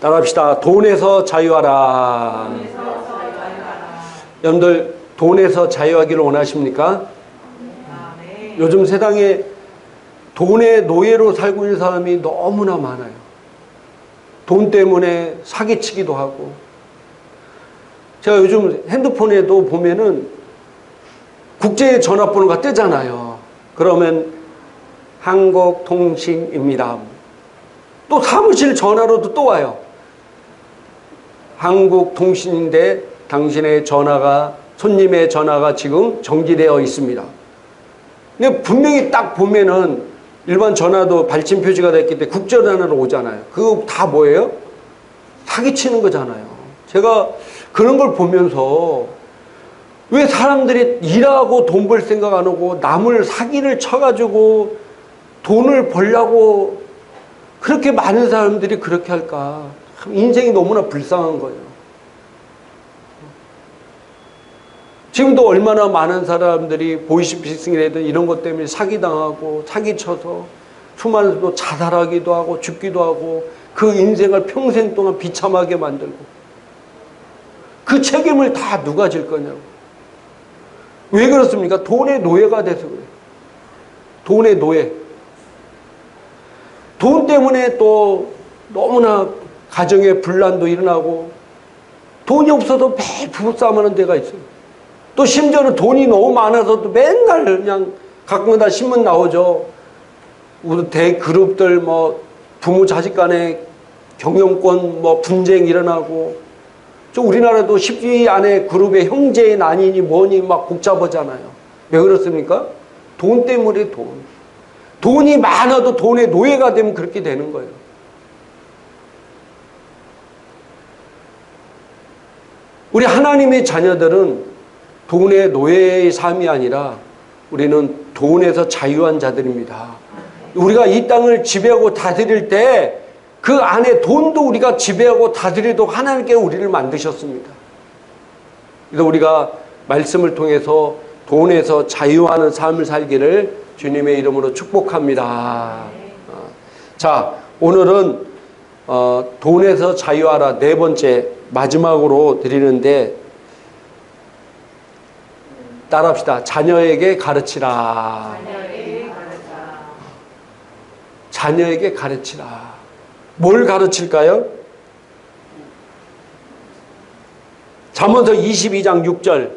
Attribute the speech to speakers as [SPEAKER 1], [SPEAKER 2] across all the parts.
[SPEAKER 1] 따라합시다. 돈에서 자유하라. 여러분들 돈에서 자유하기를 원하십니까? 요즘 세상에 돈의 노예로 살고 있는 사람이 너무나 많아요. 돈 때문에 사기치기도 하고. 제가 요즘 핸드폰에도 보면은 국제 전화번호가 뜨잖아요. 그러면 한국통신입니다. 또 사무실 전화로도 또 와요. 한국통신인데 당신의 전화가, 손님의 전화가 지금 정지되어 있습니다. 근데 분명히 딱 보면은 일반 전화도 발신 표시가 됐기 때문에 국제전화로 오잖아요. 그거 다 뭐예요? 사기치는 거잖아요. 제가 그런 걸 보면서 왜 사람들이 일하고 돈 벌 생각 안 하고 남을 사기를 쳐가지고 돈을 벌려고 그렇게 많은 사람들이 그렇게 할까? 참 인생이 너무나 불쌍한 거예요. 지금도 얼마나 많은 사람들이 보이스피싱이라든 이런 것 때문에 사기당하고 사기쳐서 수많은 또 자살하기도 하고 죽기도 하고 그 인생을 평생 동안 비참하게 만들고 그 책임을 다 누가 질 거냐고. 왜 그렇습니까? 돈의 노예가 돼서 그래요. 돈의 노예. 돈 때문에 또 너무나 가정에 분란도 일어나고 돈이 없어도 매일 부부싸움하는 데가 있어요. 또 심지어는 돈이 너무 많아서 또 맨날 그냥 가끔가다 신문 나오죠. 우리 대그룹들 뭐 부모 자식 간에 경영권 뭐 분쟁 일어나고 저 우리나라도 10위 안에 그룹의 형제 난이니 뭐니 막 복잡하잖아요. 왜 그렇습니까? 돈 때문에 돈. 돈이 많아도 돈의 노예가 되면 그렇게 되는 거예요. 우리 하나님의 자녀들은 돈의 노예의 삶이 아니라 우리는 돈에서 자유한 자들입니다. 우리가 이 땅을 지배하고 다스릴 때 그 안에 돈도 우리가 지배하고 다스리도록 하나님께 우리를 만드셨습니다. 그래서 우리가 말씀을 통해서 돈에서 자유하는 삶을 살기를 주님의 이름으로 축복합니다. 자, 오늘은 돈에서 자유하라 네 번째 마지막으로 드리는데 따라합시다. 자녀에게 가르치라. 자녀에게 가르치라. 뭘 가르칠까요? 잠언서 22장 6절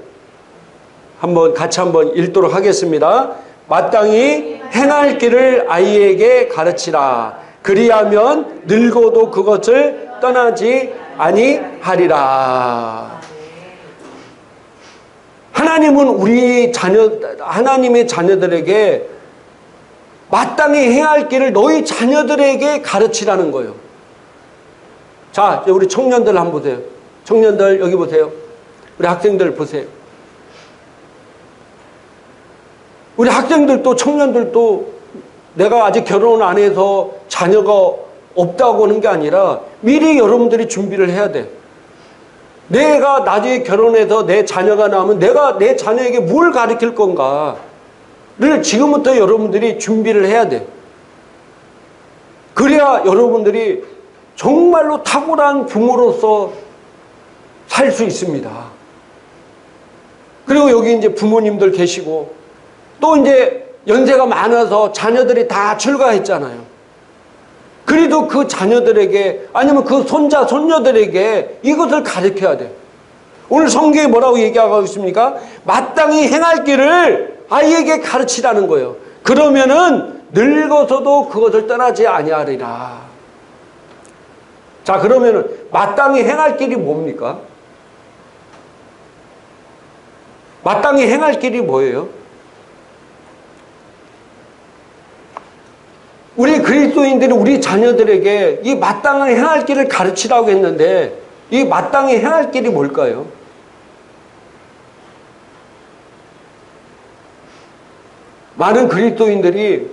[SPEAKER 1] 같이 한번 읽도록 하겠습니다. 마땅히 행할 길을 아이에게 가르치라. 그리하면 늙어도 그것을 떠나지 아니하리라. 하나님은 하나님의 자녀들에게 마땅히 행할 길을 너희 자녀들에게 가르치라는 거예요. 자, 우리 청년들 한번 보세요. 청년들 여기 보세요. 우리 학생들 보세요. 우리 학생들도 청년들도 내가 아직 결혼 안 해서 자녀가 없다고 하는 게 아니라 미리 여러분들이 준비를 해야 돼. 내가 나중에 결혼해서 내 자녀가 나오면 내가 내 자녀에게 뭘 가르칠 건가를 지금부터 여러분들이 준비를 해야 돼. 그래야 여러분들이 정말로 탁월한 부모로서 살 수 있습니다. 그리고 여기 이제 부모님들 계시고 또 이제 연세가 많아서 자녀들이 다 출가했잖아요. 그래도 그 자녀들에게 아니면 그 손자, 손녀들에게 이것을 가르쳐야 돼. 오늘 성경에 뭐라고 얘기하고 있습니까? 마땅히 행할 길을 아이에게 가르치라는 거예요. 그러면은 늙어서도 그것을 떠나지 아니하리라. 자, 그러면은 마땅히 행할 길이 뭡니까? 마땅히 행할 길이 뭐예요? 우리 그리스도인들이 우리 자녀들에게 이 마땅히 행할 길을 가르치라고 했는데 이 마땅히 행할 길이 뭘까요? 많은 그리스도인들이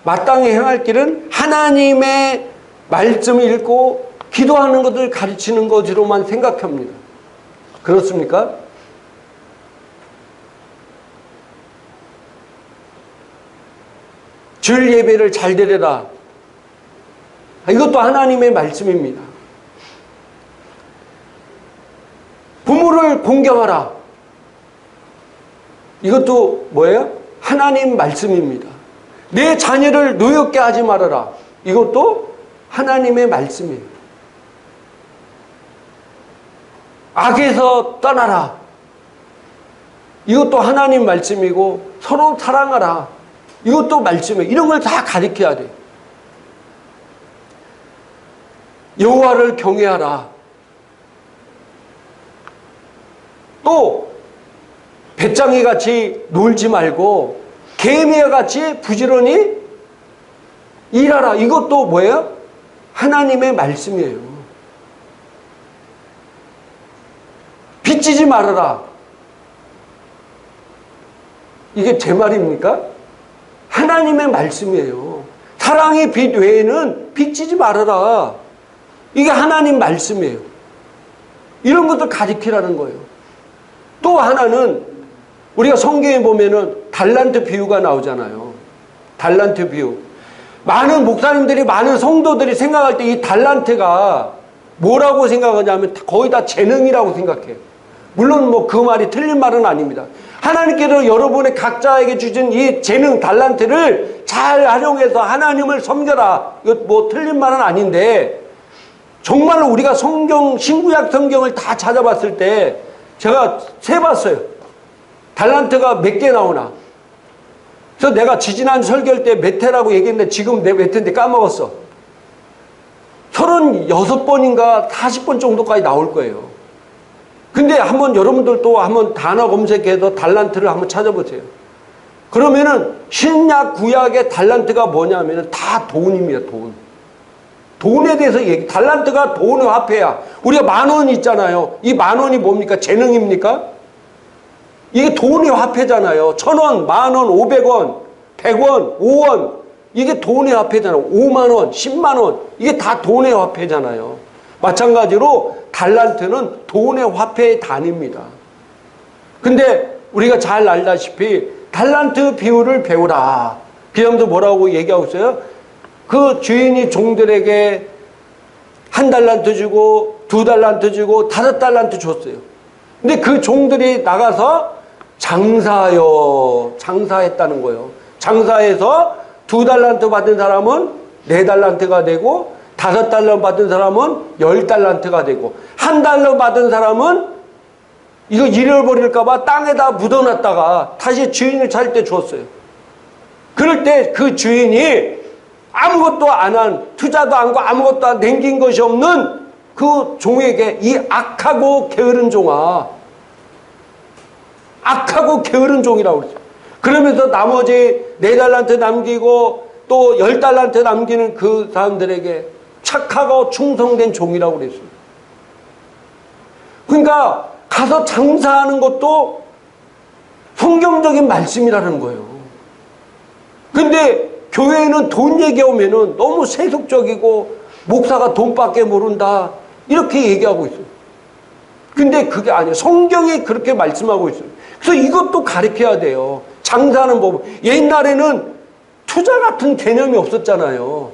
[SPEAKER 1] 마땅히 행할 길은 하나님의 말씀을 읽고 기도하는 것을 가르치는 것으로만 생각합니다. 그렇습니까? 주일 예배를 잘 드려라. 이것도 하나님의 말씀입니다. 부모를 공경하라. 이것도 뭐예요? 하나님 말씀입니다. 내 자녀를 노엽게 하지 말아라. 이것도 하나님의 말씀이에요. 악에서 떠나라. 이것도 하나님 말씀이고, 서로 사랑하라. 이것도 말씀이에요. 이런 걸 다 가르쳐야 돼요. 여호와를 경외하라. 또 배짱이 같이 놀지 말고 개미와 같이 부지런히 일하라. 이것도 뭐예요? 하나님의 말씀이에요. 빚지지 말아라. 이게 제 말입니까? 하나님의 말씀이에요. 사랑의 빚 외에는 빚지지 말아라. 이게 하나님 말씀이에요. 이런 것들 가르치라는 거예요. 또 하나는 우리가 성경에 보면은 달란트 비유가 나오잖아요. 달란트 비유. 많은 목사님들이, 많은 성도들이 생각할 때 이 달란트가 뭐라고 생각하냐면 거의 다 재능이라고 생각해요. 물론 뭐 그 말이 틀린 말은 아닙니다. 하나님께서 여러분의 각자에게 주신 이 재능, 달란트를 잘 활용해서 하나님을 섬겨라. 이거 뭐 틀린 말은 아닌데, 정말로 우리가 성경, 신구약 성경을 다 찾아봤을 때 제가 세봤어요. 달란트가 몇 개 나오나. 그래서 내가 지지난 설교할 때 몇 회라고 얘기했는데 지금 내 몇 회인데 까먹었어. 36번인가 40번 정도까지 나올 거예요. 근데 한번 여러분들도 한번 단어 검색해서 달란트를 한번 찾아보세요. 그러면은 신약 구약의 달란트가 뭐냐면은 다 돈입니다. 돈. 돈에 대해서 달란트가 돈의 화폐야. 우리가 10,000원 있잖아요. 이 10,000원이 뭡니까? 재능입니까? 이게 돈의 화폐잖아요. 1,000원, 10,000원, 500원, 100원, 5원. 이게 돈의 화폐잖아요. 50,000원, 100,000원. 이게 다 돈의 화폐잖아요. 마찬가지로 달란트는 돈의 화폐의 단위입니다. 근데 우리가 잘 알다시피 달란트 비율을 배우라. 그 다음도 뭐라고 얘기하고 있어요? 그 주인이 종들에게 1달란트 주고 2달란트 주고 5달란트 줬어요. 근데 그 종들이 나가서 장사했다는 거예요. 장사해서 2달란트 받은 사람은 4달란트가 되고 5달러 받은 사람은 10달란트가 되고 1달러 받은 사람은 이거 잃어버릴까 봐 땅에다 묻어놨다가 다시 주인을 찾을 때 줬어요. 그럴 때 그 주인이 아무것도 안 한, 투자도 안 하고 아무것도 안 남긴 것이 없는 그 종에게 이 악하고 게으른 종아, 악하고 게으른 종이라고 그랬어요. 그러면서 나머지 4달란트 남기고 또 10달란트 남기는 그 사람들에게 착하고 충성된 종이라고 그랬어요. 그러니까 가서 장사하는 것도 성경적인 말씀이라는 거예요. 근데 교회에는 돈 얘기하면은 너무 세속적이고 목사가 돈밖에 모른다 이렇게 얘기하고 있어요. 근데 그게 아니에요. 성경이 그렇게 말씀하고 있어요. 그래서 이것도 가르쳐야 돼요. 장사하는 법. 옛날에는 투자 같은 개념이 없었잖아요.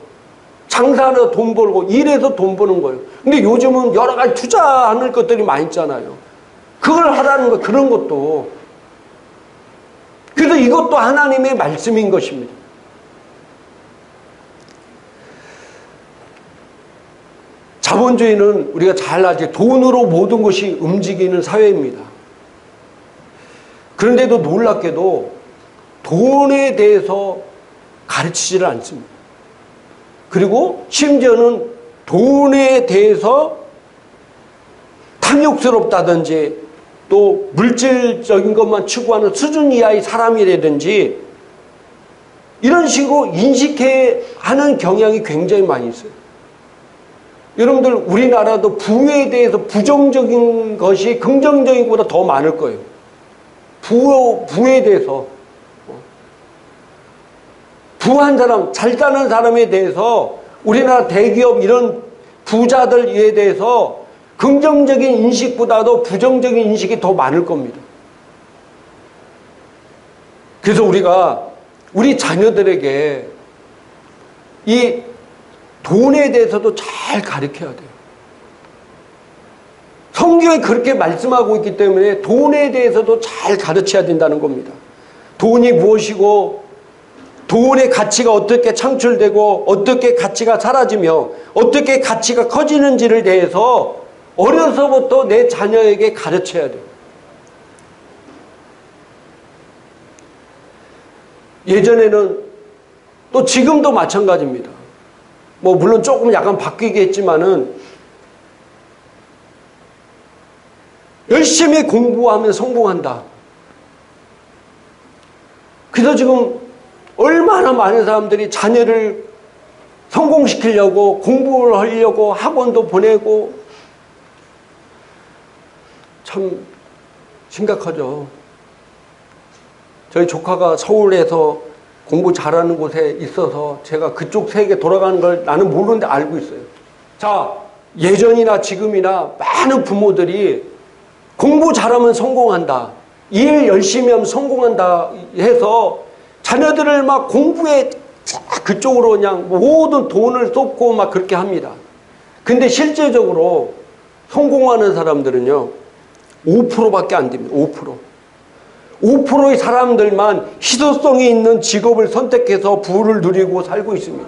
[SPEAKER 1] 장사하러 돈 벌고 일해서 돈 버는 거예요. 근데 요즘은 여러 가지 투자하는 것들이 많이 있잖아요. 그걸 하라는 거, 그런 것도. 그래서 이것도 하나님의 말씀인 것입니다. 자본주의는 우리가 잘 알지, 돈으로 모든 것이 움직이는 사회입니다. 그런데도 놀랍게도 돈에 대해서 가르치지를 않습니다. 그리고 심지어는 돈에 대해서 탐욕스럽다든지 또 물질적인 것만 추구하는 수준 이하의 사람이라든지 이런 식으로 인식해 하는 경향이 굉장히 많이 있어요. 여러분들 우리나라도 부에 대해서 부정적인 것이 긍정적인 것보다 더 많을 거예요. 부에 대해서. 부한 사람, 잘 사는 사람에 대해서 우리나라 대기업 이런 부자들에 대해서 긍정적인 인식보다도 부정적인 인식이 더 많을 겁니다. 그래서 우리가 우리 자녀들에게 이 돈에 대해서도 잘 가르쳐야 돼요. 성경이 그렇게 말씀하고 있기 때문에 돈에 대해서도 잘 가르쳐야 된다는 겁니다. 돈이 무엇이고 돈의 가치가 어떻게 창출되고 어떻게 가치가 사라지며 어떻게 가치가 커지는지를 대해서 어려서부터 내 자녀에게 가르쳐야 돼요. 예전에는 또 지금도 마찬가지입니다. 뭐 물론 조금 약간 바뀌겠지만은 열심히 공부하면 성공한다. 그래서 지금 얼마나 많은 사람들이 자녀를 성공시키려고 공부를 하려고 학원도 보내고 참 심각하죠. 저희 조카가 서울에서 공부 잘하는 곳에 있어서 제가 그쪽 세계 돌아가는 걸 나는 모르는데 알고 있어요. 자, 예전이나 지금이나 많은 부모들이 공부 잘하면 성공한다. 일 열심히 하면 성공한다 해서 자녀들을 막 공부에 그쪽으로 그냥 모든 돈을 쏟고 막 그렇게 합니다. 근데 실제적으로 성공하는 사람들은요, 5%밖에 안 됩니다. 5%. 5%의 사람들만 희소성이 있는 직업을 선택해서 부를 누리고 살고 있습니다.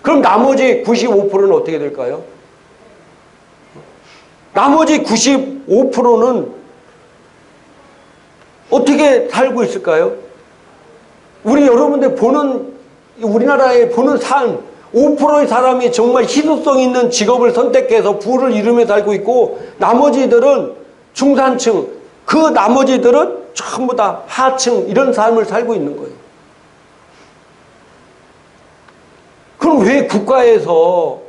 [SPEAKER 1] 그럼 나머지 95%는 어떻게 될까요? 나머지 95%는 어떻게 살고 있을까요? 우리 여러분들 보는, 우리나라에 보는 삶, 5%의 사람이 정말 희소성 있는 직업을 선택해서 부를 이루며 살고 있고, 나머지들은 중산층, 그 나머지들은 전부 다 하층, 이런 삶을 살고 있는 거예요. 그럼 왜 국가에서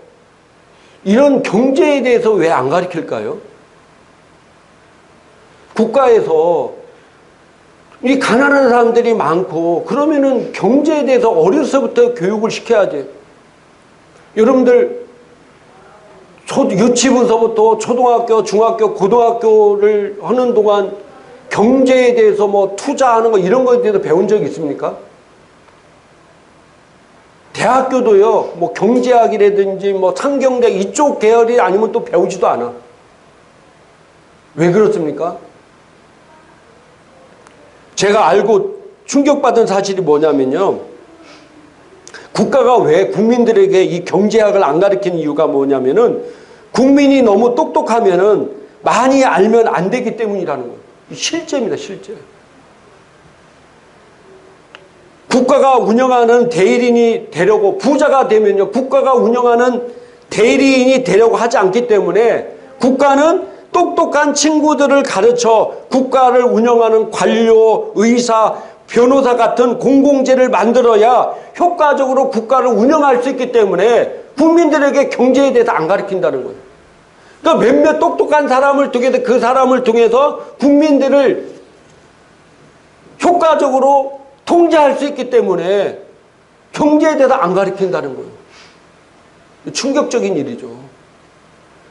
[SPEAKER 1] 이런 경제에 대해서 왜 안 가르칠까요? 국가에서 이 가난한 사람들이 많고 그러면은 경제에 대해서 어려서부터 교육을 시켜야 돼요. 여러분들 유치부서부터 초등학교, 중학교, 고등학교를 하는 동안 경제에 대해서 뭐 투자하는 거 이런 거에 대해서 배운 적 있습니까? 대학교도요, 뭐 경제학이라든지 뭐 상경대 이쪽 계열이 아니면 또 배우지도 않아. 왜 그렇습니까? 제가 알고 충격받은 사실이 뭐냐면요. 국가가 왜 국민들에게 이 경제학을 안 가르치는 이유가 뭐냐면은 국민이 너무 똑똑하면은 많이 알면 안 되기 때문이라는 거예요. 실제입니다, 실제. 국가가 운영하는 대리인이 되려고, 부자가 되면요, 국가가 운영하는 대리인이 되려고 하지 않기 때문에 국가는 똑똑한 친구들을 가르쳐 국가를 운영하는 관료, 의사, 변호사 같은 공공재를 만들어야 효과적으로 국가를 운영할 수 있기 때문에 국민들에게 경제에 대해서 안 가르친다는 거예요. 그러니까 몇몇 똑똑한 사람을 통해서 그 사람을 통해서 국민들을 효과적으로 통제할 수 있기 때문에 경제에 대해서 안 가르친다는 거예요. 충격적인 일이죠.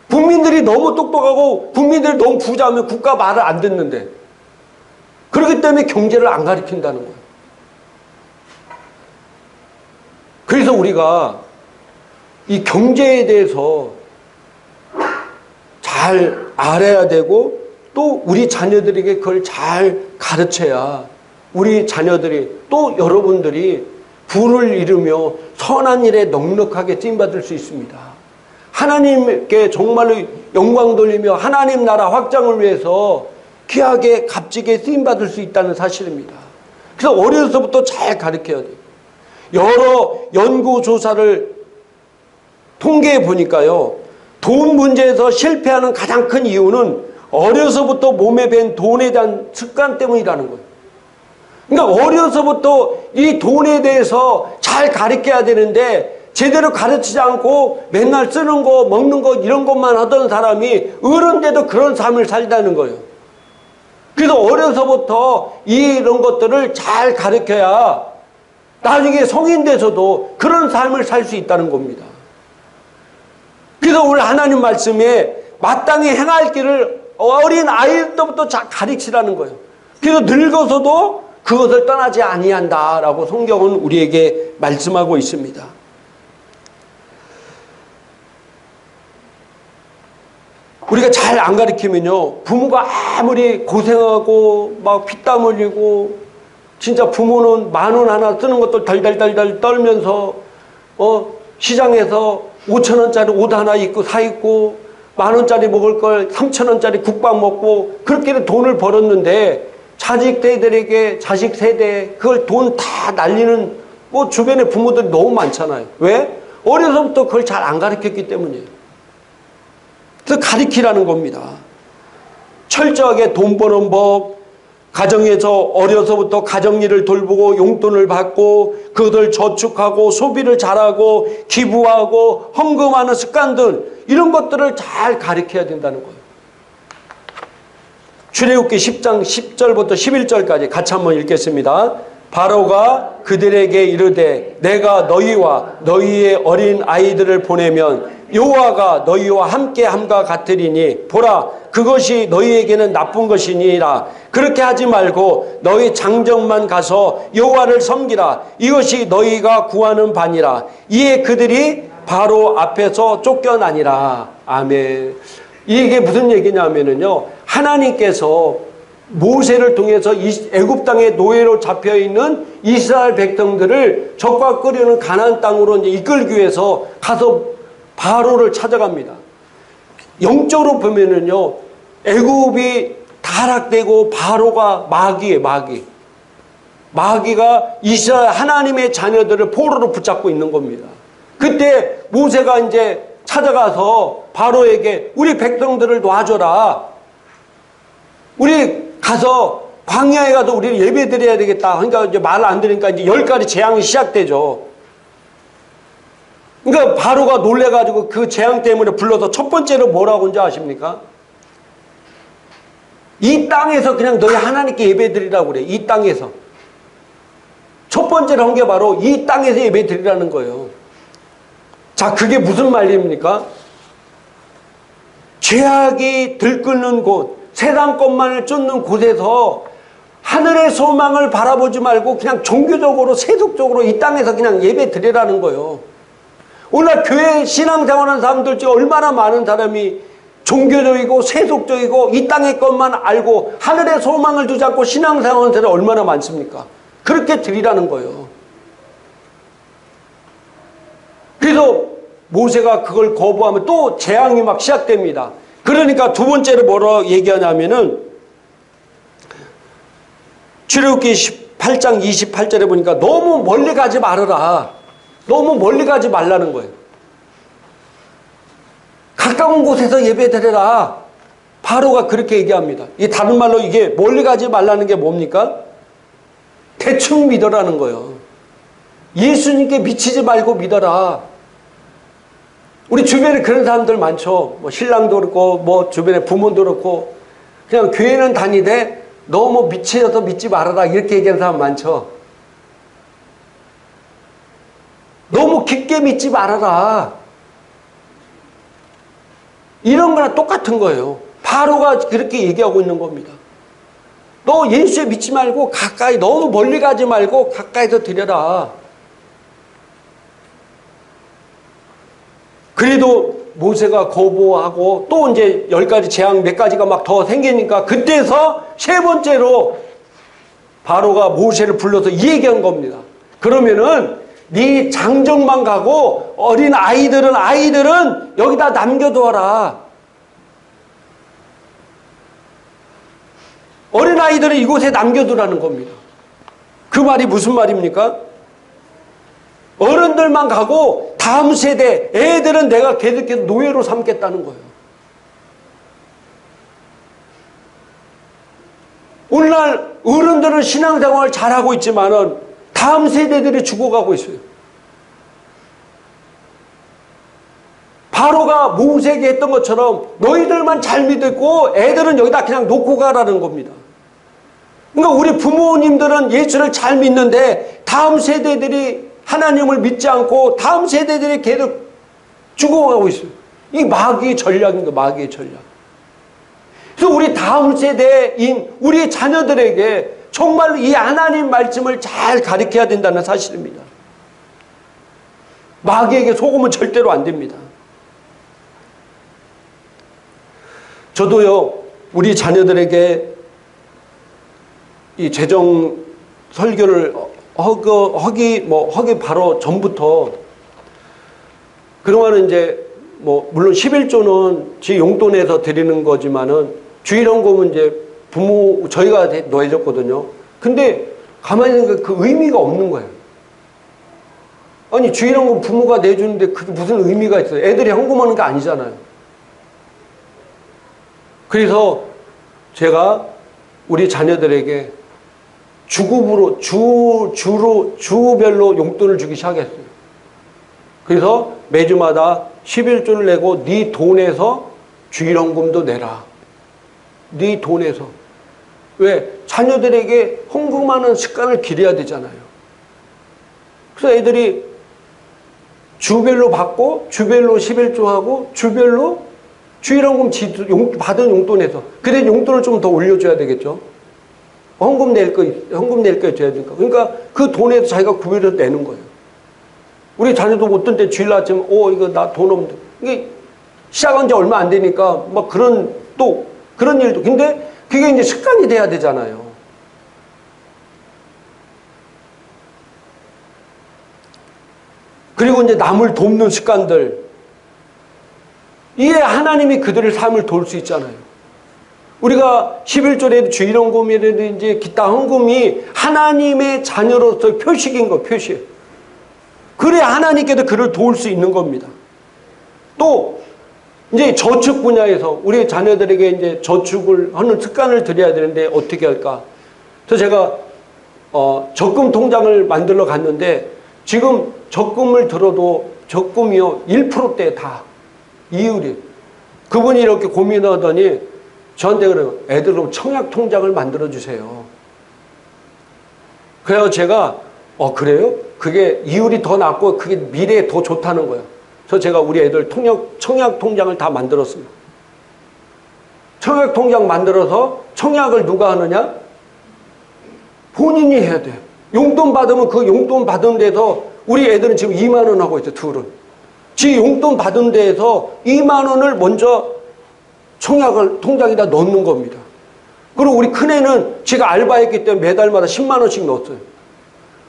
[SPEAKER 1] 국민들이 너무 똑똑하고 국민들이 너무 부자면 국가 말을 안 듣는데, 그렇기 때문에 경제를 안 가르친다는 거예요. 그래서 우리가 이 경제에 대해서 잘 알아야 되고 또 우리 자녀들에게 그걸 잘 가르쳐야 우리 자녀들이 또 여러분들이 부를 이루며 선한 일에 넉넉하게 쓰임받을 수 있습니다. 하나님께 정말로 영광 돌리며 하나님 나라 확장을 위해서 귀하게 값지게 쓰임받을 수 있다는 사실입니다. 그래서 어려서부터 잘 가르쳐야 돼요. 여러 연구조사를 통계해 보니까요, 돈 문제에서 실패하는 가장 큰 이유는 어려서부터 몸에 밴 돈에 대한 습관 때문이라는 거예요. 그러니까 어려서부터 이 돈에 대해서 잘 가르쳐야 되는데 제대로 가르치지 않고 맨날 쓰는 거, 먹는 거 이런 것만 하던 사람이 어른데도 그런 삶을 살다는 거예요. 그래서 어려서부터 이런 것들을 잘 가르쳐야 나중에 성인 돼서도 그런 삶을 살 수 있다는 겁니다. 그래서 오늘 하나님 말씀에 마땅히 행할 길을 어린 아이일 때부터 가르치라는 거예요. 그래서 늙어서도 그것을 떠나지 아니한다라고 성경은 우리에게 말씀하고 있습니다. 우리가 잘 안 가르치면요, 부모가 아무리 고생하고 막 피땀 흘리고 진짜 부모는 10,000원 하나 쓰는 것도 덜덜덜덜 떨면서 시장에서 5,000원짜리 옷 하나 입고 사 입고 10,000원짜리 먹을 걸 3,000원짜리 국밥 먹고 그렇게 돈을 벌었는데 자식 세대에 그걸 돈 다 날리는 주변에 부모들이 너무 많잖아요. 왜? 어려서부터 그걸 잘 안 가르쳤기 때문이에요. 그래서 가르치라는 겁니다. 철저하게 돈 버는 법, 가정에서 어려서부터 가정일을 돌보고 용돈을 받고 그것을 저축하고 소비를 잘하고 기부하고 헌금하는 습관들, 이런 것들을 잘 가르쳐야 된다는 거예요. 출애굽기 10장 10절부터 11절까지 같이 한번 읽겠습니다. 바로가 그들에게 이르되 내가 너희와 너희의 어린 아이들을 보내면 여호와가 너희와 함께 함과 같으리니 보라 그것이 너희에게는 나쁜 것이니라. 그렇게 하지 말고 너희 장정만 가서 여호와를 섬기라. 이것이 너희가 구하는 바니라. 이에 그들이 바로 앞에서 쫓겨나니라. 아멘. 이게 무슨 얘기냐면요, 하나님께서 모세를 통해서 애굽 땅에 노예로 잡혀 있는 이스라엘 백성들을 적과 끓이는 가나안 땅으로 이제 이끌기 위해서 가서 바로를 찾아갑니다. 영적으로 보면은요, 애굽이 타락되고 바로가 마귀예요, 마귀. 마귀가 이스라엘 하나님의 자녀들을 포로로 붙잡고 있는 겁니다. 그때 모세가 이제 찾아가서 바로에게 우리 백성들을 놔줘라. 우리 가서 광야에 가서 우리 예배 드려야 되겠다. 그러니까 이제 말 안 들으니까 이제 10가지 재앙이 시작되죠. 그러니까 바로가 놀래가지고 그 재앙 때문에 불러서 첫 번째로 뭐라고 한지 아십니까? 이 땅에서 그냥 너희 하나님께 예배 드리라고 그래. 이 땅에서. 첫 번째로 한 게 바로 이 땅에서 예배 드리라는 거예요. 자, 그게 무슨 말입니까? 죄악이 들끓는 곳, 세상 것만을 쫓는 곳에서 하늘의 소망을 바라보지 말고 그냥 종교적으로 세속적으로 이 땅에서 그냥 예배 드리라는 거예요. 오늘 교회 신앙생활하는 사람들 중에 얼마나 많은 사람이 종교적이고 세속적이고 이 땅의 것만 알고 하늘의 소망을 두지 않고 신앙생활하는 사람이 얼마나 많습니까? 그렇게 드리라는 거예요. 그래서 모세가 그걸 거부하면 또 재앙이 막 시작됩니다. 그러니까 두 번째로 뭐라고 얘기하냐면은 출애굽기 18장 28절에 보니까 너무 멀리 가지 말아라. 너무 멀리 가지 말라는 거예요. 가까운 곳에서 예배 드려라. 바로가 그렇게 얘기합니다. 이 다른 말로 이게 멀리 가지 말라는 게 뭡니까? 대충 믿어라는 거예요. 예수님께 미치지 말고 믿어라. 우리 주변에 그런 사람들 많죠. 뭐 신랑도 그렇고 뭐 주변에 부모도 그렇고 그냥 교회는 다니되 너무 미치셔서 믿지 말아라 이렇게 얘기하는 사람 많죠. 너무 깊게 믿지 말아라. 이런 거랑 똑같은 거예요. 바로가 그렇게 얘기하고 있는 겁니다. 너 예수에 믿지 말고 가까이, 너무 멀리 가지 말고 가까이서 드려라. 그래도 모세가 거부하고 또 이제 10가지 재앙 몇 가지가 막 더 생기니까 그때서 세 번째로 바로가 모세를 불러서 이 얘기한 겁니다. 그러면은 네 장정만 가고 어린 아이들은 여기다 남겨두어라. 어린 아이들은 이곳에 남겨두라는 겁니다. 그 말이 무슨 말입니까? 어른들만 가고 다음 세대 애들은 내가 계속해서 노예로 삼겠다는 거예요. 오늘날 어른들은 신앙생활을 잘하고 있지만은 다음 세대들이 죽어가고 있어요. 바로가 모세에게 했던 것처럼 너희들만 잘 믿고 애들은 여기다 그냥 놓고 가라는 겁니다. 그러니까 우리 부모님들은 예수를 잘 믿는데 다음 세대들이 하나님을 믿지 않고 다음 세대들이 계속 죽어가고 있어요. 이 마귀의 전략입니다. 마귀의 전략. 그래서 우리 다음 세대인 우리 자녀들에게 정말 이 하나님 말씀을 잘 가르쳐야 된다는 사실입니다. 마귀에게 속으면 절대로 안 됩니다. 저도요, 우리 자녀들에게 이 재정 설교를 하기 바로 전부터, 그동안은 이제 물론 11조는 지 용돈에서 드리는 거지만은 주일헌금은 이제 저희가 넣어줬거든요. 근데 가만히 있는 그 의미가 없는 거예요. 아니, 주일헌금 부모가 내주는데 그게 무슨 의미가 있어요? 애들이 헌금하는 게 아니잖아요. 그래서 제가 우리 자녀들에게 주급으로, 주별로 용돈을 주기 시작했어요. 그래서 매주마다 11조를 내고 네 돈에서 주일헌금도 내라. 네 돈에서. 왜? 자녀들에게 헌금하는 습관을 기려야 되잖아요. 그래서 애들이 주별로 받고 주별로 11조 하고 주별로 주일헌금 받은 용돈에서. 그래 용돈을 좀 더 올려줘야 되겠죠. 헌금 낼 거 줘야 되니까. 그러니까 그 돈에서 자기가 구별해서 내는 거예요. 우리 자녀도 어떤 때 주일 아침, 이거 나 돈 없는데. 이게 시작한 지 얼마 안 되니까 그런 일도. 근데 그게 이제 습관이 돼야 되잖아요. 그리고 이제 남을 돕는 습관들. 이에 하나님이 그들의 삶을 도울 수 있잖아요. 우리가 11조라도 주일헌금이라든지 기타 헌금이 하나님의 자녀로서의 표식인 거, 표시. 그래야 하나님께도 그를 도울 수 있는 겁니다. 또 이제 저축 분야에서 우리 자녀들에게 이제 저축을 하는 습관을 들여야 되는데 어떻게 할까? 그래서 제가 적금 통장을 만들러 갔는데 지금 적금을 들어도 적금이요 1%대 다 이율이. 그분이 이렇게 고민하더니 저한테 그래요. 애들 그럼 청약 통장을 만들어 주세요. 그래서 제가 그래요? 그게 이율이 더 낮고 그게 미래에 더 좋다는 거예요. 그래서 제가 우리 애들 청약 통장을 다 만들었습니다. 청약 통장 만들어서 청약을 누가 하느냐? 본인이 해야 돼요. 용돈 받으면 그 용돈 받은 데서 우리 애들은 지금 2만 원 하고 있어요. 둘은. 지 용돈 받은 데에서 2만 원을 먼저 청약을 통장에다 넣는 겁니다. 그리고 우리 큰애는 지가 알바했기 때문에 매달마다 10만 원씩 넣었어요.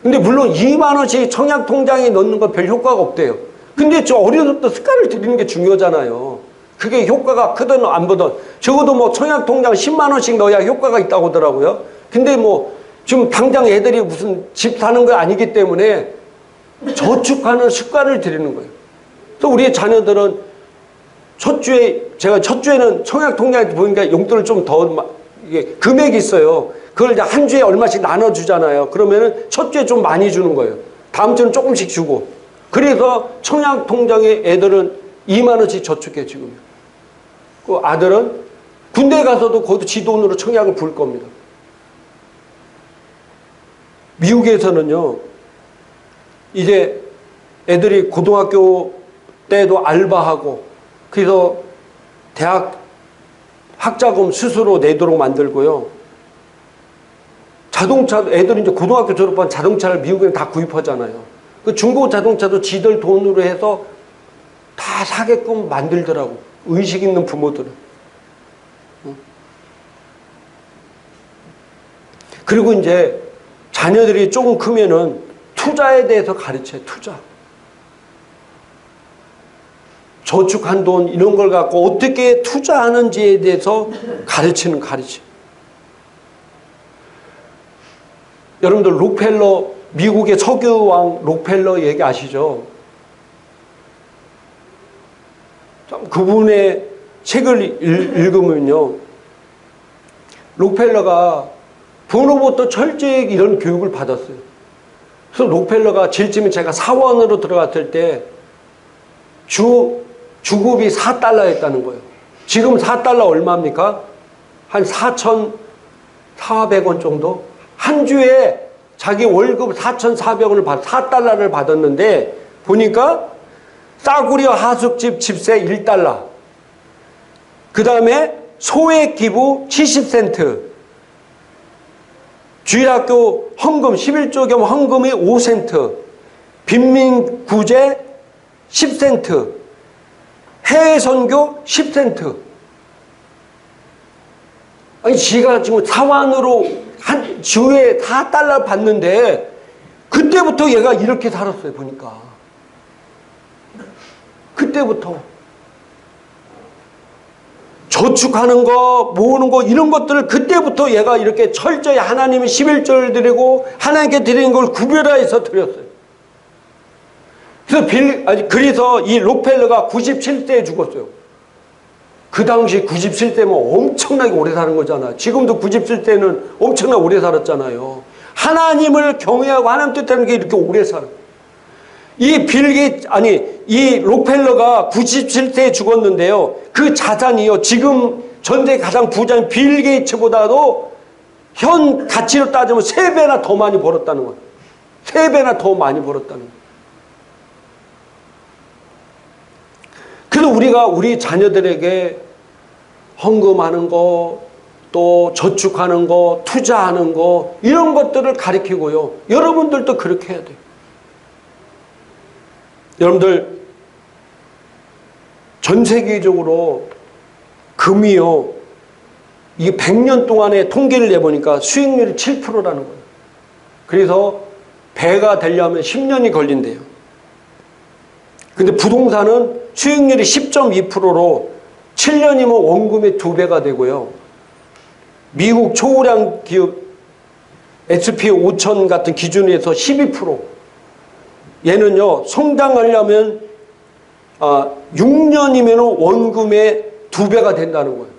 [SPEAKER 1] 근데 물론 2만 원씩 청약 통장에 넣는 건 별 효과가 없대요. 근데 저 어려서부터 습관을 들이는 게 중요하잖아요. 그게 효과가 크든 안 보든 적어도 청약 통장 10만 원씩 넣어야 효과가 있다고 하더라고요. 근데 지금 당장 애들이 무슨 집 사는 거 아니기 때문에 저축하는 습관을 들이는 거예요. 또 우리 자녀들은 제가 첫 주에는 청약 통장에 보니까 용돈을 좀 더, 금액이 있어요. 그걸 이제 한 주에 얼마씩 나눠주잖아요. 그러면은 첫 주에 좀 많이 주는 거예요. 다음 주는 조금씩 주고. 그래서 청약 통장에 애들은 2만 원씩 저축해, 지금. 그 아들은 군대 가서도 거기도 지 돈으로 청약을 부을 겁니다. 미국에서는요, 이제 애들이 고등학교 때도 알바하고, 그래서 대학 학자금 스스로 내도록 만들고요. 애들이 이제 고등학교 졸업한 자동차를 미국에는 다 구입하잖아요. 그 중고 자동차도 지들 돈으로 해서 다 사게끔 만들더라고. 의식 있는 부모들은. 그리고 이제 자녀들이 조금 크면은 투자에 대해서 가르쳐요. 투자. 저축한 돈 이런 걸 갖고 어떻게 투자하는지에 대해서 가르쳐. 여러분들 미국의 석유왕 록펠러 얘기 아시죠? 그분의 책을 읽으면요, 록펠러가 부모로부터 철저히 이런 교육을 받았어요. 그래서 록펠러가 제일 처음에 제가 사원으로 들어갔을 때 주급이 4달러였다는 거예요. 지금 4달러 얼마입니까? 한 4,400원 정도? 한 주에 자기 월급 4,400원을 4달러를 받았는데 보니까 싸구려 하숙집 집세 1달러, 그 다음에 소액 기부 70센트, 주일학교 헌금 11조 겸 헌금이 5센트, 빈민구제 10센트, 해외 선교 10센트. 아니, 지가 지금 사환으로 한 주에 4달러 받는데, 그때부터 얘가 이렇게 살았어요, 보니까. 그때부터. 저축하는 거, 모으는 거, 이런 것들을 그때부터 얘가 이렇게 철저히 하나님의 11조를 드리고, 하나님께 드리는 걸 구별해서 드렸어요. 그래서 이 록펠러가 97세에 죽었어요. 그 당시 97세면 엄청나게 오래 사는 거잖아요. 지금도 97세는 엄청나게 오래 살았잖아요. 하나님을 경외하고 하나님 뜻하는 게 이렇게 오래 살아요. 이 록펠러가 97세에 죽었는데요. 그 자산이요. 지금 전 세계 가장 부자인 빌 게이츠보다도 현 가치로 따지면 3배나 더 많이 벌었다는 거예요. 3배나 더 많이 벌었다는 거예요. 그래서 우리가 우리 자녀들에게 헌금하는 거, 또 저축하는 거, 투자하는 거, 이런 것들을 가르치고요. 여러분들도 그렇게 해야 돼요. 여러분들, 전 세계적으로 금이요, 이게 100년 동안의 통계를 내보니까 수익률이 7%라는 거예요. 그래서 배가 되려면 10년이 걸린대요. 근데 부동산은 수익률이 10.2%로 7년이면 원금의 2배가 되고요. 미국 초우량 기업 SP500 같은 기준에서 12%. 얘는요, 성장하려면 6년이면 원금의 2배가 된다는 거예요.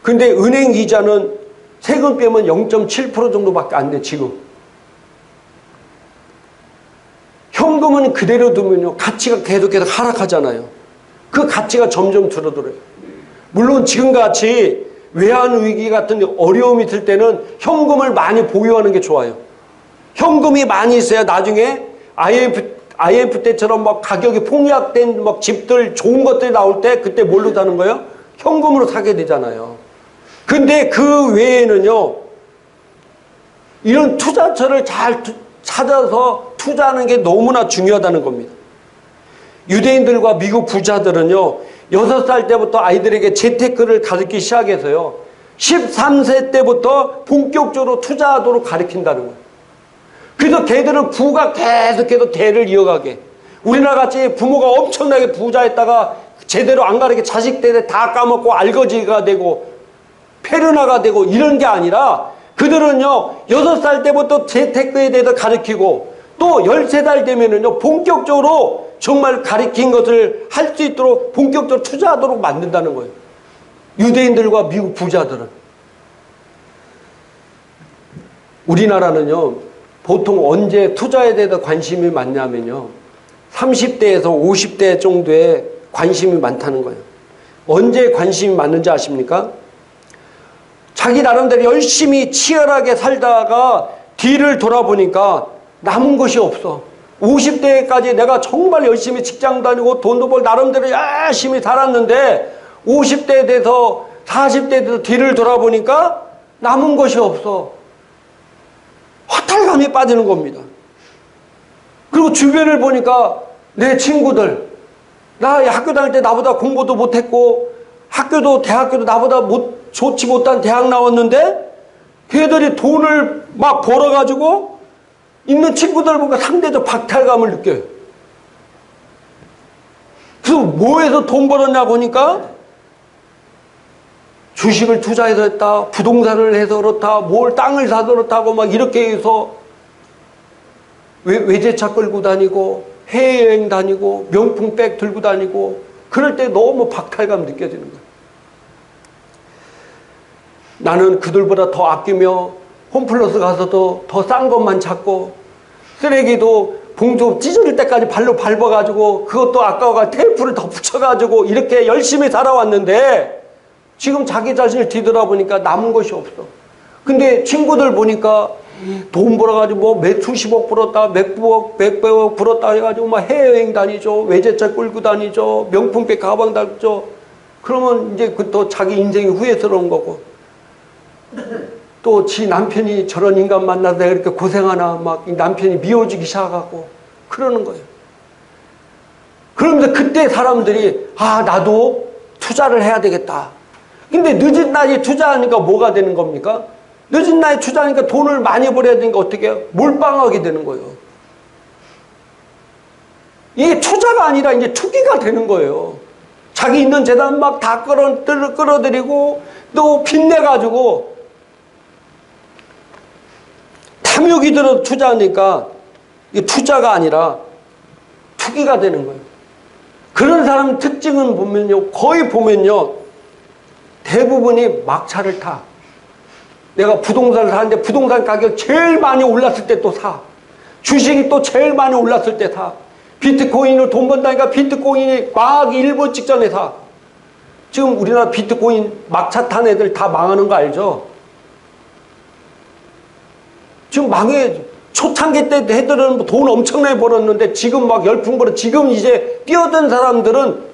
[SPEAKER 1] 근데 은행 이자는 세금 빼면 0.7% 정도밖에 안 돼, 지금. 현금은 그대로 두면요, 가치가 계속해서 하락하잖아요. 그 가치가 점점 줄어들어요. 물론 지금같이 외환 위기 같은 어려움이 있을 때는 현금을 많이 보유하는 게 좋아요. 현금이 많이 있어야 나중에 IMF 때처럼 막 가격이 폭락된 막 집들 좋은 것들이 나올 때 그때 뭘로 사는 거예요? 현금으로 사게 되잖아요. 근데 그 외에는요, 이런 투자처를 잘 찾아서 투자하는 게 너무나 중요하다는 겁니다. 유대인들과 미국 부자들은요, 6살 때부터 아이들에게 재테크를 가르치기 시작해서요, 13세 때부터 본격적으로 투자하도록 가르친다는 거예요. 그래서 걔들은 부가 계속해서 대를 이어가게. 우리나라 같이 부모가 엄청나게 부자했다가 제대로 안 가르쳐 자식 때에 다 까먹고 알거지가 되고 페르나가 되고 이런 게 아니라, 그들은요 6살 때부터 재테크에 대해서 가르치고 또 13살 되면은요 본격적으로 정말 가르친 것을 할 수 있도록 본격적으로 투자하도록 만든다는 거예요. 유대인들과 미국 부자들은. 우리나라는요 보통 언제 투자에 대해서 관심이 많냐면요 30대에서 50대 정도에 관심이 많다는 거예요. 언제 관심이 많은지 아십니까? 자기 나름대로 열심히 치열하게 살다가 뒤를 돌아보니까 남은 것이 없어. 50대까지 내가 정말 열심히 직장 다니고 돈도 벌 나름대로 열심히 살았는데 50대에 돼서 40대에 돼서 뒤를 돌아보니까 남은 것이 없어. 허탈감이 빠지는 겁니다. 그리고 주변을 보니까 내 친구들, 나 학교 다닐 때 나보다 공부도 못했고 학교도 대학교도 나보다 좋지 못한 대학 나왔는데 걔들이 돈을 막 벌어가지고 있는 친구들 보니까 상대적 박탈감을 느껴요. 그래서 뭐해서 돈 벌었냐고 하니까 주식을 투자해서 했다, 부동산을 해서 그렇다, 뭘 땅을 사서 그렇다고 막 이렇게 해서 외제차 끌고 다니고 해외여행 다니고 명품백 들고 다니고 그럴 때 너무 박탈감 느껴지는 거예요. 나는 그들보다 더 아끼며 홈플러스 가서도 더 싼 것만 찾고 쓰레기도 봉투 찢어질 때까지 발로 밟아가지고 그것도 아까워가 테이프를 더 붙여가지고 이렇게 열심히 살아왔는데 지금 자기 자신을 뒤돌아보니까 남은 것이 없어. 근데 친구들 보니까 돈 벌어가지고 뭐 수십억 벌었다, 몇백억 벌었다 해가지고 막 해외여행 다니죠, 외제차 끌고 다니죠, 명품백 가방 달죠. 그러면 이제 그 또 자기 인생이 후회스러운 거고 또 지 남편이 저런 인간 만나서 내가 이렇게 고생하나 막 남편이 미워지기 시작하고 그러는 거예요. 그러면서 그때 사람들이 아 나도 투자를 해야 되겠다. 근데 늦은 나이에 투자하니까 뭐가 되는 겁니까? 늦은 나이에 투자하니까 돈을 많이 벌어야 되니까 어떻게 해요? 몰빵하게 되는 거예요. 이게 투자가 아니라 이제 투기가 되는 거예요. 자기 있는 재산 막 다 끌어들이고 또 빚내가지고 탐욕이 들어 투자하니까 이게 투자가 아니라 투기가 되는 거예요. 그런 사람 특징은 보면요, 거의 보면요, 대부분이 막차를 타. 내가 부동산을 사는데 부동산 가격 제일 많이 올랐을 때 또 사. 주식이 또 제일 많이 올랐을 때 사. 비트코인으로 돈 번다니까 비트코인이 망하기 일보 직전에 사. 지금 우리나라 비트코인 막차 탄 애들 다 망하는 거 알죠? 지금 망해. 초창기 때 애들은 돈 엄청나게 벌었는데 지금 막 열풍 벌어. 지금 이제 뛰어든 사람들은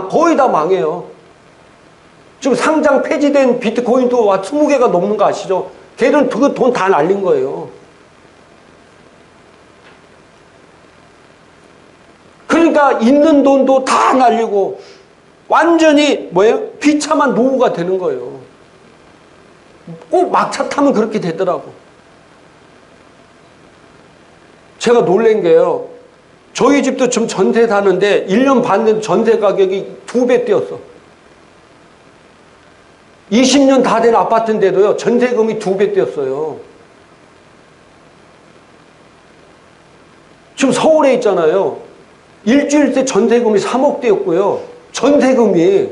[SPEAKER 1] 거의 다 망해요. 지금 상장 폐지된 비트코인도 20개가 넘는 거 아시죠? 걔들은 그 돈 다 날린 거예요. 그러니까 있는 돈도 다 날리고 완전히 뭐예요? 비참한 노후가 되는 거예요. 꼭 막차 타면 그렇게 되더라고. 제가 놀란 게요. 저희 집도 지금 전세 사는데 1년 반 된 전세 가격이 2배 뛰었어. 20년 다 된 아파트인데도요. 전세금이 2배 뛰었어요. 지금 서울에 있잖아요. 일주일 때 전세금이 3억 대였고요. 전세금이.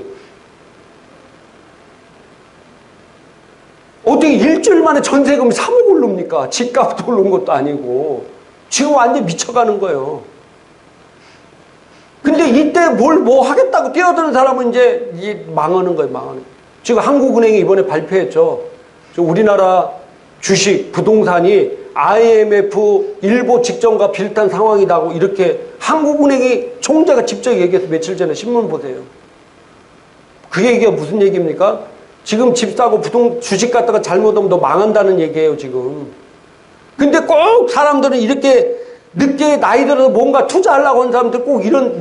[SPEAKER 1] 어떻게 일주일 만에 전세금이 3억 오릅니까? 집값도 오른 것도 아니고. 지금 완전 미쳐가는 거예요. 근데 이때 뭐 하겠다고 뛰어드는 사람은 이제 망하는 거예요, 망하는 거예요. 지금 한국은행이 이번에 발표했죠. 우리나라 주식, 부동산이 IMF 일보 직전과 비슷한 상황이라고 이렇게 한국은행이 총재가 직접 얘기해서 며칠 전에 신문 보세요. 그 얘기가 무슨 얘기입니까? 지금 집 사고 주식 갖다가 잘못하면 너 망한다는 얘기예요, 지금. 근데 꼭 사람들은 이렇게 늦게 나이 들어서 뭔가 투자하려고 하는 사람들 꼭 이런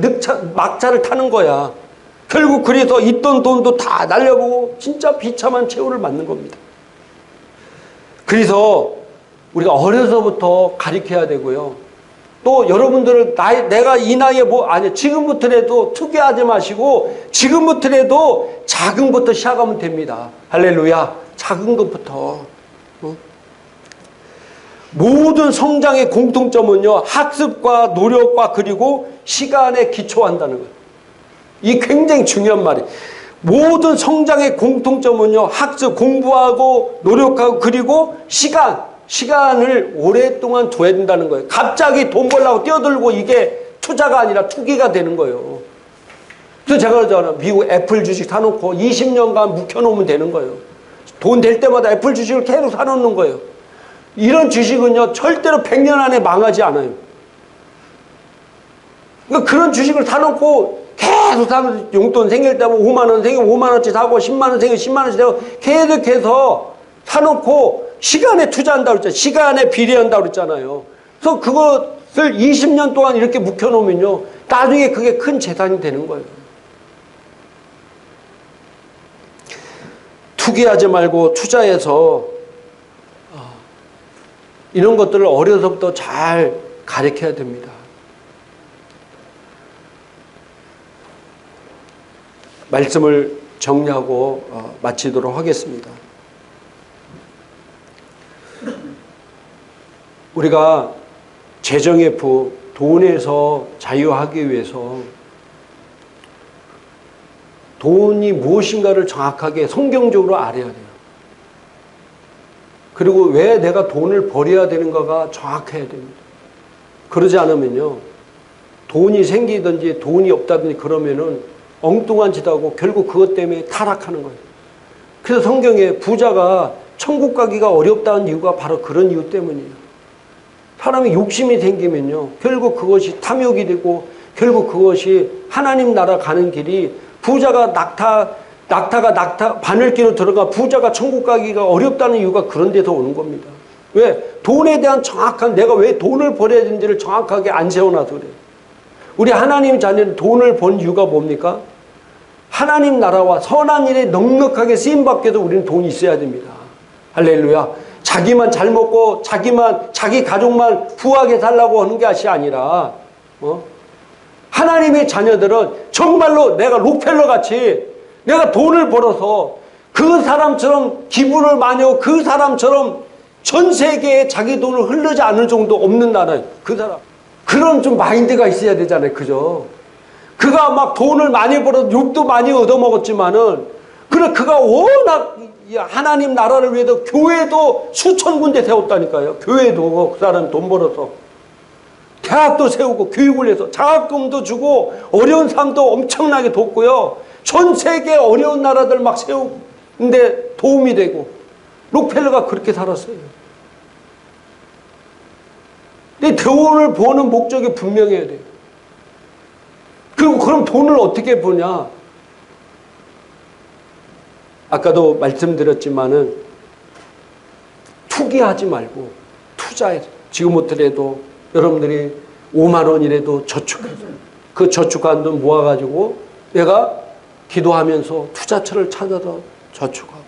[SPEAKER 1] 막차를 타는 거야. 결국 그래서 있던 돈도 다 날려보고 진짜 비참한 최후를 맞는 겁니다. 그래서 우리가 어려서부터 가르쳐야 되고요. 또 여러분들은 내가 이 나이에 지금부터라도 투기하지 마시고 지금부터라도 작은 것부터 시작하면 됩니다. 할렐루야. 작은 것부터. 모든 성장의 공통점은요, 학습과 노력과 그리고 시간에 기초한다는 거예요. 이 굉장히 중요한 말이에요. 모든 성장의 공통점은요, 학습, 공부하고 노력하고 그리고 시간을 오랫동안 둬야 된다는 거예요. 갑자기 돈 벌려고 뛰어들고 이게 투자가 아니라 투기가 되는 거예요. 그래서 제가 그러잖아요. 미국 애플 주식 사놓고 20년간 묵혀놓으면 되는 거예요. 돈 될 때마다 애플 주식을 계속 사놓는 거예요. 이런 주식은요, 절대로 100년 안에 망하지 않아요. 그러니까 그런 주식을 사놓고 계속 사면서 용돈 생길 때면 5만원 생기면 5만원치 사고 10만원 생기면 10만원치 사고 계속해서 사놓고 시간에 투자한다고 그랬잖아요. 시간에 비례한다고 그랬잖아요. 그래서 그것을 20년 동안 이렇게 묵혀놓으면요, 나중에 그게 큰 재산이 되는 거예요. 투기하지 말고 투자해서 이런 것들을 어려서부터 잘 가르쳐야 됩니다. 말씀을 정리하고 마치도록 하겠습니다. 우리가 재정의 부, 돈에서 자유하기 위해서 돈이 무엇인가를 정확하게 성경적으로 알아야 돼요. 그리고 왜 내가 돈을 벌여야 되는가가 정확해야 됩니다. 그러지 않으면요, 돈이 생기든지 돈이 없다든지 그러면은 엉뚱한 짓 하고 결국 그것 때문에 타락하는 거예요. 그래서 성경에 부자가 천국 가기가 어렵다는 이유가 바로 그런 이유 때문이에요. 사람이 욕심이 생기면요, 결국 그것이 탐욕이 되고 결국 그것이 하나님 나라 가는 길이 부자가 낙타가 바늘기로 들어가 부자가 천국 가기가 어렵다는 이유가 그런 데서 오는 겁니다. 왜? 돈에 대한 정확한, 내가 왜 돈을 벌여야 되는지를 정확하게 안 세워놔서 그래요. 우리 하나님 자녀는 돈을 번 이유가 뭡니까? 하나님 나라와 선한 일에 넉넉하게 쓰임받기 위해서 우리는 돈이 있어야 됩니다. 할렐루야. 자기만 잘 먹고 자기 가족만 부하게 살라고 하는 것이 아니라 하나님의 자녀들은 정말로 내가 록펠러 같이 내가 돈을 벌어서 그 사람처럼 기부를 많이 하고 그 사람처럼 전 세계에 자기 돈을 흐르지 않을 정도 없는 나라예요. 그 사람. 그런 좀 마인드가 있어야 되잖아요. 그죠? 그가 막 돈을 많이 벌어서 욕도 많이 얻어먹었지만은 그가 워낙 하나님 나라를 위해서 교회도 수천 군데 세웠다니까요. 교회도 그 사람 돈 벌어서 대학도 세우고 교육을 해서 장학금도 주고 어려운 사람도 엄청나게 돕고요. 전 세계 어려운 나라들 막 세우는데 도움이 되고 록펠러가 그렇게 살았어요. 근데 돈을 버는 목적이 분명해야 돼요. 그리고 그럼 돈을 어떻게 버냐? 아까도 말씀드렸지만은 투기하지 말고 투자해서 지금부터라도 여러분들이 5만 원이라도 저축해서 그 저축한 돈 모아가지고 내가 기도하면서 투자처를 찾아서 저축하고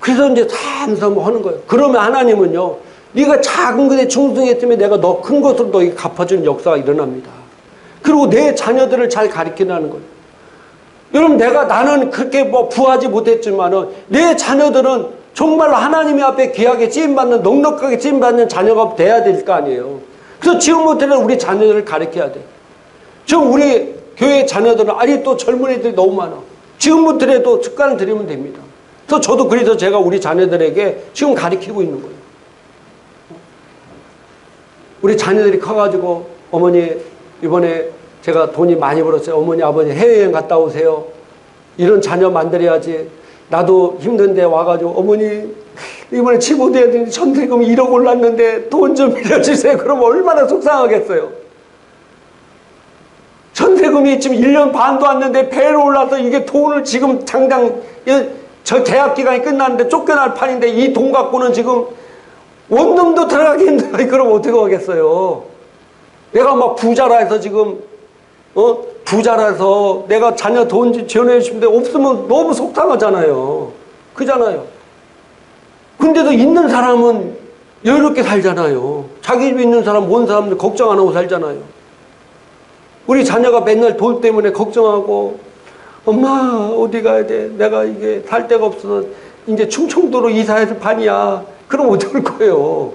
[SPEAKER 1] 그래서 이제 삼삼 하는 거예요. 그러면 하나님은요, 네가 작은 것에 충성했으면 내가 너 큰 것으로 너에게 갚아주는 역사가 일어납니다. 그리고 내 자녀들을 잘 가르치라는 거예요. 여러분, 나는 그렇게 뭐 부하지 못했지만은 내 자녀들은 정말로 하나님의 앞에 귀하게 쓰임받는, 넉넉하게 쓰임받는 자녀가 돼야 될 거 아니에요. 그래서 지금부터는 우리 자녀들을 가르쳐야 돼. 지금 우리 교회 자녀들은 아직도 젊은 애들이 너무 많아. 지금부터라도 습관을 들이면 됩니다. 그래서 제가 우리 자녀들에게 지금 가르치고 있는 거예요. 우리 자녀들이 커가지고 어머니 이번에 제가 돈이 많이 벌었어요. 어머니 아버지 해외여행 갔다 오세요. 이런 자녀 만들어야지. 나도 힘든데 와가지고 어머니 이번에 치부돼야 되는데 전세금이 1억 올랐는데 돈 좀 빌려주세요. 그러면 얼마나 속상하겠어요. 전세금이 지금 1년 반도 안 됐는데 배로 올라서 이게 돈을 지금 당장 저 계약 기간이 끝났는데 쫓겨날 판인데 이 돈 갖고는 지금 원룸도 들어가기 힘들어. 그럼 어떻게 하겠어요? 내가 막 부자라 해서 지금 부자라서 내가 자녀 돈 지원해 주시는데 없으면 너무 속상하잖아요. 그잖아요. 근데도 있는 사람은 여유롭게 살잖아요. 자기 집에 있는 사람, 온 사람들 걱정 안 하고 살잖아요. 우리 자녀가 맨날 돈 때문에 걱정하고 엄마 어디 가야 돼? 내가 이게 살 데가 없어서 이제 충청도로 이사해서 반이야. 그럼 어떡할 거예요?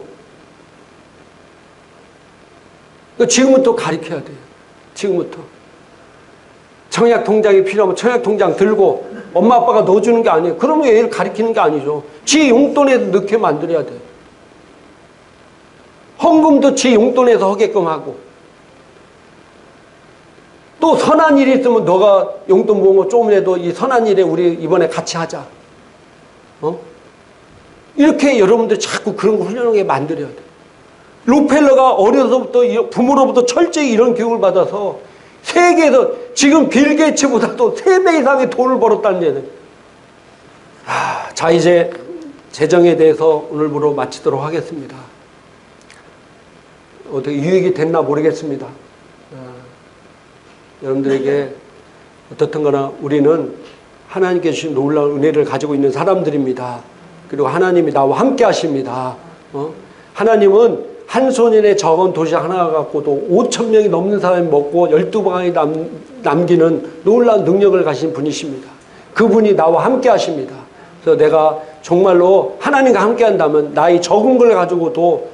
[SPEAKER 1] 지금부터 가르쳐야 돼요. 지금부터. 청약 통장이 필요하면 청약 통장 들고 엄마 아빠가 넣어주는 게 아니에요. 그러면 애를 가르치는 게 아니죠. 지 용돈에서 넣게 만들어야 돼요. 헌금도 지 용돈에서 하게끔 하고 또 선한 일이 있으면 너가 용돈 모은 거 조금이라도 이 선한 일에 우리 이번에 같이 하자. 이렇게 여러분들 자꾸 그런 거 훌륭하게 만들어야 돼. 록펠러가 어려서부터 부모로부터 철저히 이런 교육을 받아서 세계에서 지금 빌 게이츠보다도 3배 이상의 돈을 벌었다는 얘기예요. 자, 이제 재정에 대해서 오늘부로 마치도록 하겠습니다. 어떻게 유익이 됐나 모르겠습니다. 여러분들에게 어떻든 거나 우리는 하나님께 주신 놀라운 은혜를 가지고 있는 사람들입니다. 그리고 하나님이 나와 함께 하십니다. 하나님은 한 소년의 적은 도시락 하나 갖고도 5,000명이 넘는 사람이 먹고 12방이 남기는 놀라운 능력을 가진 분이십니다. 그분이 나와 함께 하십니다. 그래서 내가 정말로 하나님과 함께 한다면 나의 적은 걸 가지고도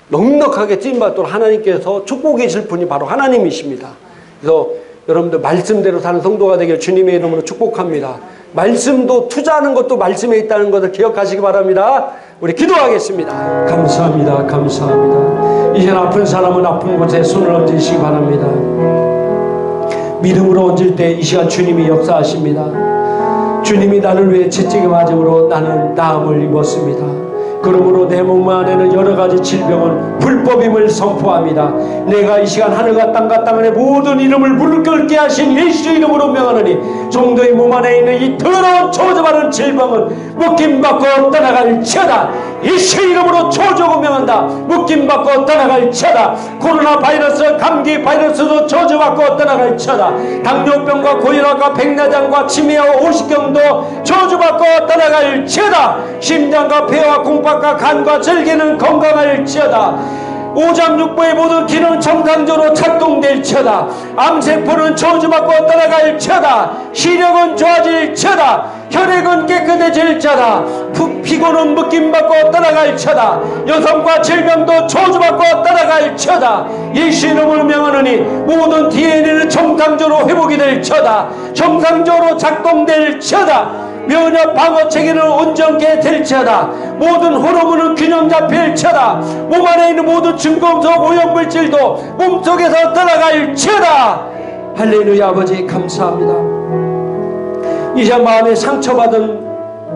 [SPEAKER 1] 넉넉하게 쓰임받도록 하나님께서 축복해 주실 분이 바로 하나님이십니다. 그래서 여러분들 말씀대로 사는 성도가 되길 주님의 이름으로 축복합니다. 말씀도 투자하는 것도 말씀에 있다는 것을 기억하시기 바랍니다. 우리 기도하겠습니다. 감사합니다. 감사합니다. 이제 아픈 사람은 아픈 곳에 손을 얹으시기 바랍니다. 믿음으로 얹을 때 이 시간 주님이 역사하십니다. 주님이 나를 위해 채찍의 맞음으로 나는 나음을 입었습니다. 그러므로 내 몸 안에는 여러 가지 질병은 불법임을 선포합니다. 내가 이 시간 하늘과 땅과 땅 안에 모든 이름을 물끓게 하신 예수 이름으로 명하노니 종도의 몸 안에 있는 이 더러운 저주받은 질병은 묶임받고 떠나갈지어다. 예수 이름으로 저주하고 명한다. 묶임받고 떠나갈지어다. 코로나 바이러스, 감기 바이러스도 저주받고 떠나갈지어다. 당뇨병과 고혈압과 백내장과 치매와 오십경도 저주받고 떠나갈지어다. 심장과 폐와 공박과 간과 절개는 건강할지어다. 오장육부의 모든 기능 정상적으로 작동될지어다. 암세포는 저주받고 떠나갈지어다. 시력은 좋아질지어다. 혈액은 깨끗해질지어다. 피고는 묶임받고 떠나갈지어다. 여성과 질병도 저주받고 떠나갈지어다. 예수 이름으로 명하노니 모든 DNA는 정상적으로 회복이 될지어다. 정상적으로 작동될지어다. 면역 방어 체계는 온전케 될지어다. 모든 호르몬은 균형 잡힐지어다. 몸 안에 있는 모든 증금속 오염물질도 몸속에서 떠나갈지어다. 할렐루야. 아버지 감사합니다. 이 시간 마음에 상처받은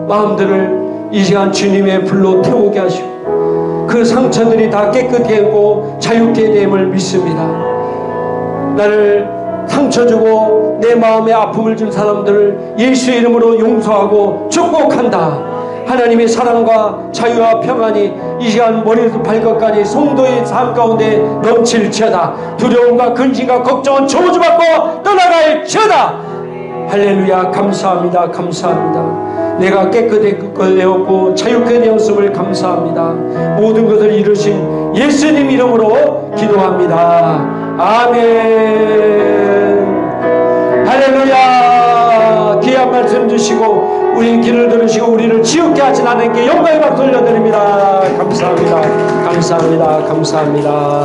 [SPEAKER 1] 마음들을 이 시간 주님의 불로 태우게 하시고 그 상처들이 다 깨끗해지고 자유케 됨을 믿습니다. 나를 상처 주고 내 마음에 아픔을 준 사람들을 예수 이름으로 용서하고 축복한다. 하나님의 사랑과 자유와 평안이 이 시간 머리부터 발끝까지 성도의 삶 가운데 넘칠지어다. 두려움과 근심과 걱정은 저주받고 떠나갈지어다. 할렐루야. 감사합니다. 감사합니다. 내가 깨끗해졌고 자유케 되었음을 감사합니다. 모든 것을 이루신 예수님 이름으로 기도합니다. 아멘. 할렐루야. 귀한 말씀 주시고 우리 길을 들으시고 우리를 지옥케 하신 하나님께 영광의 박수 올려드립니다. 감사합니다. 감사합니다. 감사합니다.